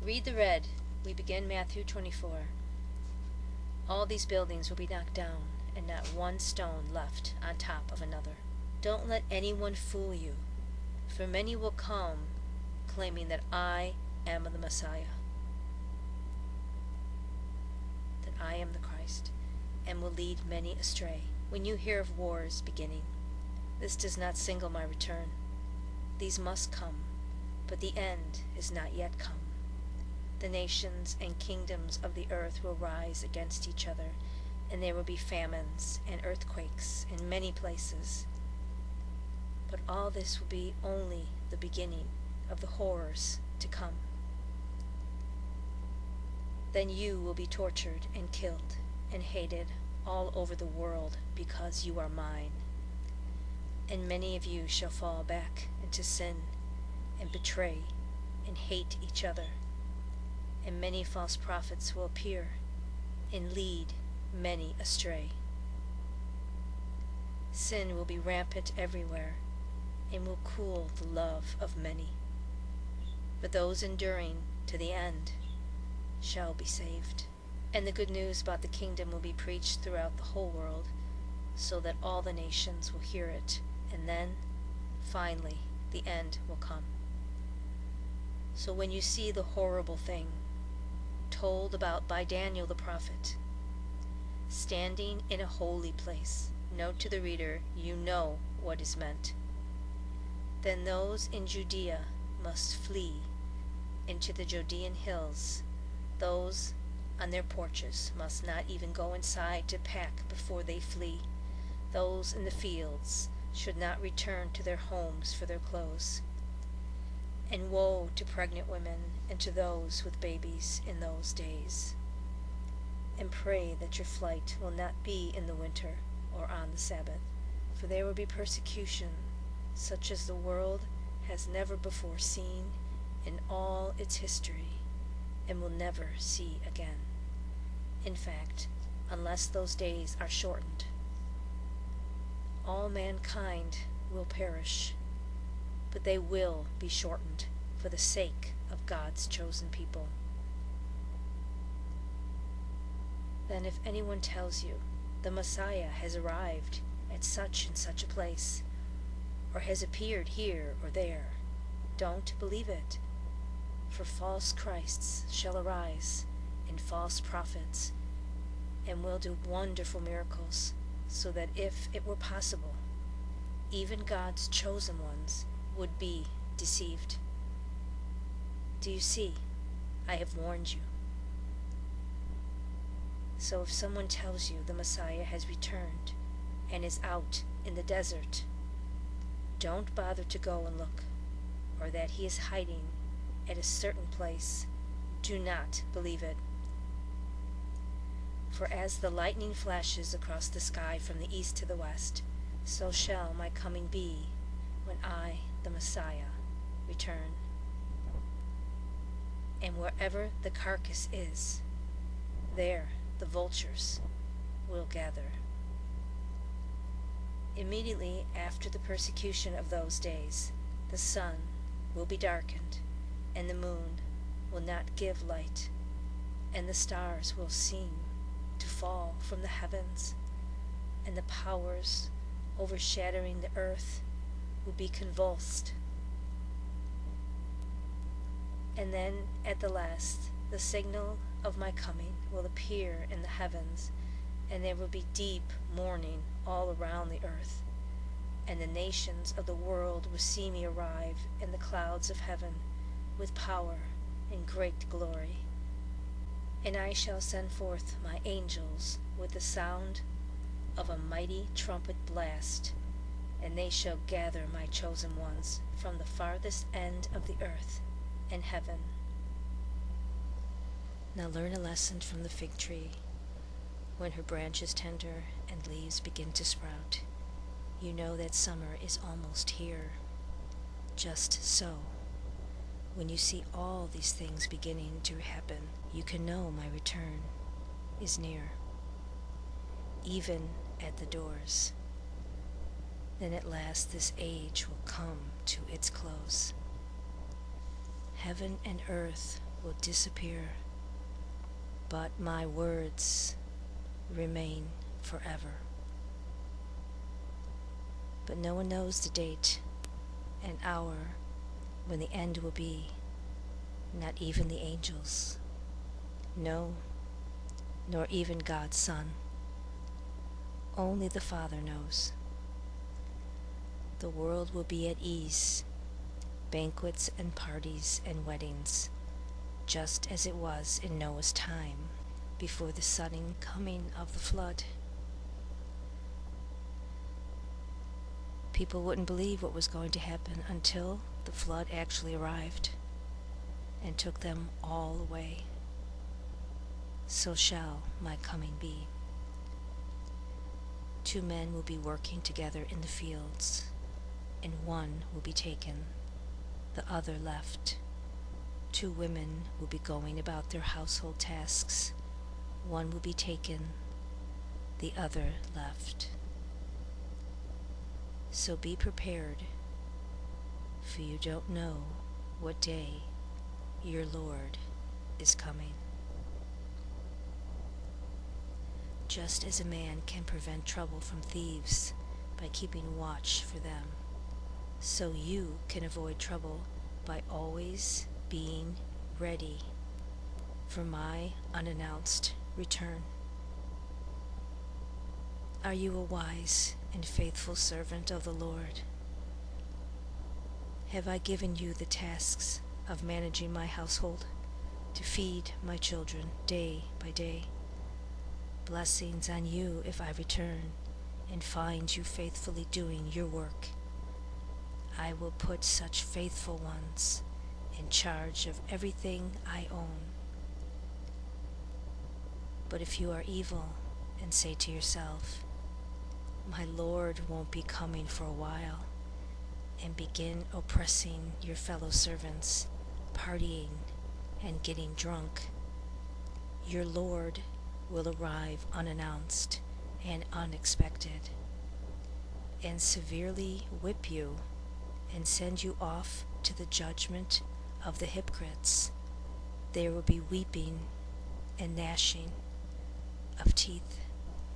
Read the red. We begin Matthew 24. All these buildings will be knocked down, and not one stone left on top of another. Don't let anyone fool you, for many will come claiming that I am the Messiah, that I am the Christ, and will lead many astray. When you hear of wars beginning, this does not signal my return. These must come, but the end is not yet come. The nations and kingdoms of the earth will rise against each other, and there will be famines and earthquakes in many places. But all this will be only the beginning of the horrors to come. Then you will be tortured and killed and hated all over the world because you are mine. And many of you shall fall back into sin and betray and hate each other. And many false prophets will appear and lead many astray. Sin will be rampant everywhere and will cool the love of many. But those enduring to the end shall be saved. And the good news about the kingdom will be preached throughout the whole world, so that all the nations will hear it, and then, finally, the end will come. So when you see the horrible thing told about by Daniel the prophet, standing in a holy place, note to the reader, you know what is meant. Then those in Judea must flee into the Judean hills. Those on their porches must not even go inside to pack before they flee. Those in the fields should not return to their homes for their clothes. And woe to pregnant women and to those with babies in those days. And pray that your flight will not be in the winter or on the Sabbath, for there will be persecution such as the world has never before seen in all its history, and will never see again. In fact, unless those days are shortened, all mankind will perish, but they will be shortened for the sake of God's chosen people. Then if anyone tells you the Messiah has arrived at such and such a place, or has appeared here or there, don't believe it. For false Christs shall arise, and false prophets, and will do wonderful miracles, so that if it were possible, even God's chosen ones would be deceived. Do you see? I have warned you. So if someone tells you the Messiah has returned and is out in the desert, don't bother to go and look, or that he is hiding at a certain place. Do not believe it. For as the lightning flashes across the sky from the east to the west, so shall my coming be when I, the Messiah, return. And wherever the carcass is, there the vultures will gather. Immediately after the persecution of those days, the sun will be darkened, and the moon will not give light, and the stars will seem to fall from the heavens, and the powers overshadowing the earth will be convulsed. And then at the last, the signal of my coming will appear in the heavens, and there will be deep mourning all around the earth, and the nations of the world will see me arrive in the clouds of heaven with power and great glory. And I shall send forth my angels with the sound of a mighty trumpet blast, and they shall gather my chosen ones from the farthest end of the earth and heaven. Now learn a lesson from the fig tree. When her branch is tender and leaves begin to sprout, you know that summer is almost here. Just so, when you see all these things beginning to happen, you can know my return is near, even at the doors. Then at last this age will come to its close. Heaven and earth will disappear, but my words remain forever. But no one knows the date and hour when the end will be, not even the angels. No, nor even God's Son. Only the Father knows. The world will be at ease, banquets and parties and weddings, just as it was in Noah's time, before the sudden coming of the flood. People wouldn't believe what was going to happen until the flood actually arrived and took them all away. So shall my coming be. 2 men will be working together in the fields, and one will be taken, the other left. 2 women will be going about their household tasks, one will be taken, the other left. So be prepared, for you don't know what day your Lord is coming. Just as a man can prevent trouble from thieves by keeping watch for them, so you can avoid trouble by always being ready for my unannounced return. Are you a wise and faithful servant of the Lord? Have I given you the tasks of managing my household, to feed my children day by day? Blessings on you if I return and find you faithfully doing your work. I will put such faithful ones in charge of everything I own. But if you are evil and say to yourself, my Lord won't be coming for a while, and begin oppressing your fellow servants, partying and getting drunk, your Lord will arrive unannounced and unexpected, and severely whip you and send you off to the judgment of the hypocrites. There will be weeping and gnashing of teeth.